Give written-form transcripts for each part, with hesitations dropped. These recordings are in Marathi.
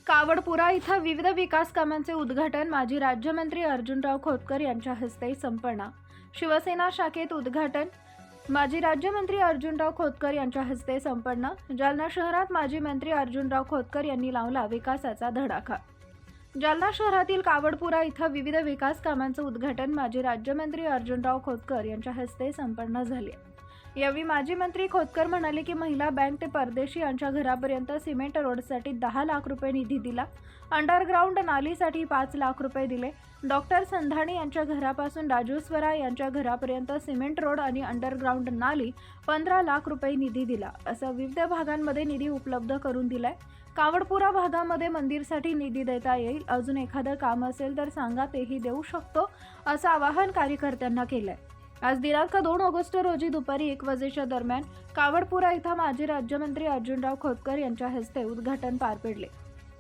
कावडपुरा इथं विविध विकास कामांचे उद्घाटन माजी राज्यमंत्री अर्जुनराव खोतकर यांच्या हस्ते संपन्न। शिवसेना शाखेत उद्घाटन माजी राज्यमंत्री अर्जुनराव खोतकर यांच्या हस्ते संपन्न। जालना शहरात माजी मंत्री अर्जुनराव खोतकर यांनी लावला विकासाचा धडाका। जालना शहरातील कावडपुरा इथं विविध विकास कामांचे उद्घाटन माजी राज्यमंत्री अर्जुनराव खोतकर यांच्या हस्ते संपन्न झाले। यावेळी माजी मंत्री खोतकर म्हणाले की महिला बँक ते परदेशी यांच्या घरापर्यंत सिमेंट रोडसाठी 10 लाख रुपये निधी दिला, अंडरग्राउंड नालीसाठी 5 लाख रुपये दिले, डॉक्टर संधाणी यांच्या घरापासून राजू स्वरा यांच्या घरापर्यंत सिमेंट रोड आणि अंडरग्राउंड नाली 15 लाख रुपये निधी दिला, असं विविध भागांमध्ये निधी उपलब्ध करून दिलाय। कावडपुरा भागामध्ये मंदिरसाठी निधी देता येईल, अजून एखादं काम असेल तर सांगा, तेही देऊ शकतो, असं आवाहन कार्यकर्त्यांना केलंय। आज दिनांक 2 ऑगस्ट रोजी दुपारी 1 वाजेच्या दरम्यान कावडपुरा इथं माजी राज्यमंत्री अर्जुनराव खोतकर यांच्या हस्ते उद्घाटन पार पडले।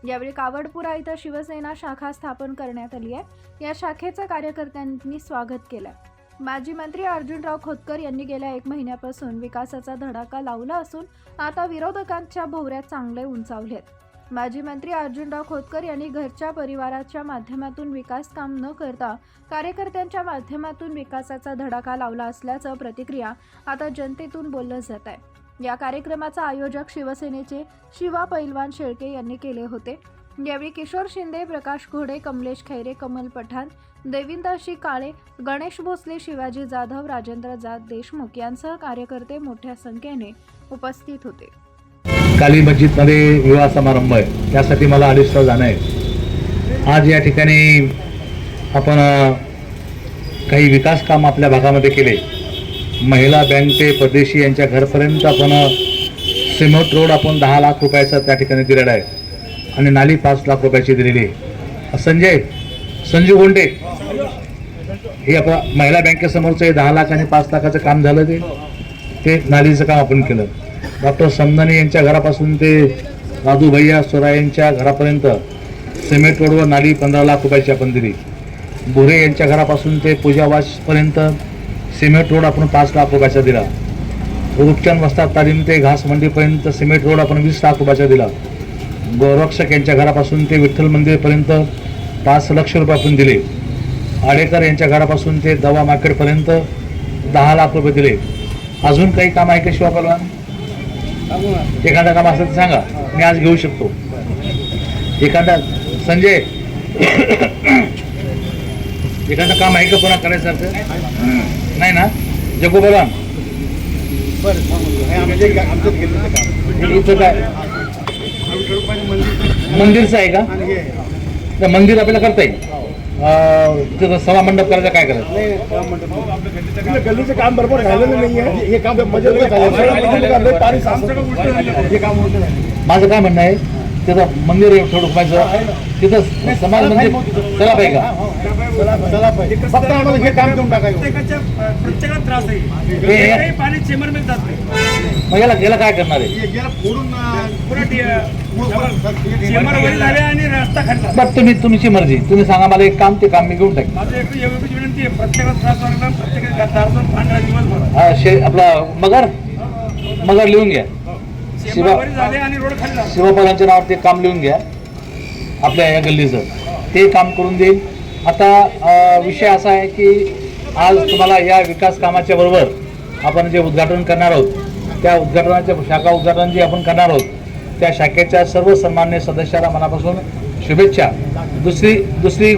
यावेळी कावडपुरा इथं शिवसेना शाखा स्थापन करण्यात आली आहे। या शाखेचं कार्यकर्त्यांनी स्वागत केलं। माजी मंत्री अर्जुनराव खोतकर यांनी गेल्या 1 महिन्यापासून विकासाचा धडाका लावला असून आता विरोधकांच्या भोवऱ्यात चांगले उंचावलेत। माजी मंत्री अर्जुनराव खोतकर यांनी घरच्या परिवाराच्या माध्यमातून विकास काम न करता कार्यकर्त्यांच्या माध्यमातून विकासाचा धडाका लावला असल्याचं प्रतिक्रिया आता जनतेतून बोललं जात आहे। या कार्यक्रमाचा आयोजक शिवसेनेचे शिवा पैलवान शेळके यांनी केले होते। यावेळी किशोर शिंदे, प्रकाश घोडे, कमलेश खैरे, कमल पठाण, देविंदाशी काळे, गणेश भोसले, शिवाजी जाधव, राजेंद्र देशमुख यांसह कार्यकर्ते मोठ्या संख्येने उपस्थित होते। काली मस्जिदमध्ये विवाह समारंभ आहे, त्यासाठी मला 2.5 तास जाणं आहे। आज या ठिकाणी आपण काही विकास काम आपल्या भागामध्ये केले। महिला बँक ते परदेशी यांच्या घरपर्यंत आपण सिमेंट रोड आपण 10 लाख रुपयाचा त्या ठिकाणी दिलेला आहे आणि नाली 5 लाख रुपयाची दिलेली आहे। संजू गोंडे हे आपला महिला बँकेसमोरचं 10 लाख आणि 5 लाखाचं काम झालं, ते नालीचं काम आपण केलं। डॉक्टर संधानी यांच्या घरापासून ते राजू भैया स्वरा यांच्या घरापर्यंत सिमेंट रोडवर नाली 15 लाख रुपयाची आपण दिली। बोरे यांच्या घरापासून ते पूजावासपर्यंत सिमेंट रोड आपण 5 लाख रुपयाचा दिला। रूपचंद वस्ताद तालीम ते घास मंडीपर्यंत सिमेंट रोड आपण 20 लाख रुपयाचा दिला। गोरक्षक यांच्या घरापासून ते विठ्ठल मंदिरपर्यंत 5 लाख रुपये आपण दिले। आडेकर यांच्या घरापासून ते दवा मार्केटपर्यंत 10 लाख रुपये दिले। अजून काही काम आहे का शिवा पैलवान? एखादा काम असेल तर सांगा, मी आज घेऊ शकतो। एखादा संजय एखादं काम आहे का पुन्हा करायसारखं? नाही ना? जगू पैलवान इथं काय मंदिरचं आहे का? तर मंदिर आपल्याला करता येईल। तिथं सभा मंडप करायचं, काय करायचं? गल्लीचं काम बरोबर झालेलं नाही आहे। हे काम माझं काय म्हणणं आहे, तिथं मंदिर थोडं रुपयाचं, तिथं समाज मंदिर चला पाहिजे का? फक्त आम्हाला हे काम देऊन टाकायचं। प्रत्येकाला त्रास आहे, पाणी चेंबरमध्ये जात नाही। मग याला काय करणार आहे? चेंबरवरील झाले आणि रस्ता खणला। बट तुमची मर्जी, तुम्ही सांगा मला एक काम, ते काम मी घेऊन टाकेन। माझं एक एवढीच विनंती आहे, प्रत्येकाला त्रास लागला, प्रत्येकाला दारदार पांढरा दिवसभर आपला मगर लिहून घ्या। चेंबरवरील झाले आणि रोड खणला। शिवपालांच्या नावावर ते काम लिहून घ्या आपल्या या गल्लीचं, ते काम करून देईल। आता विषय असा आहे की आज तुम्हाला या विकास कामाच्या बरोबर आपण जे उद्घाटन करणार आहोत, त्या उद्घाटनाच्या शाखा उद्घाटन जे आपण करणार आहोत, त्या शाखेच्या सर्व सन्मान्य सदस्याला मनापासून शुभेच्छा। दुसरी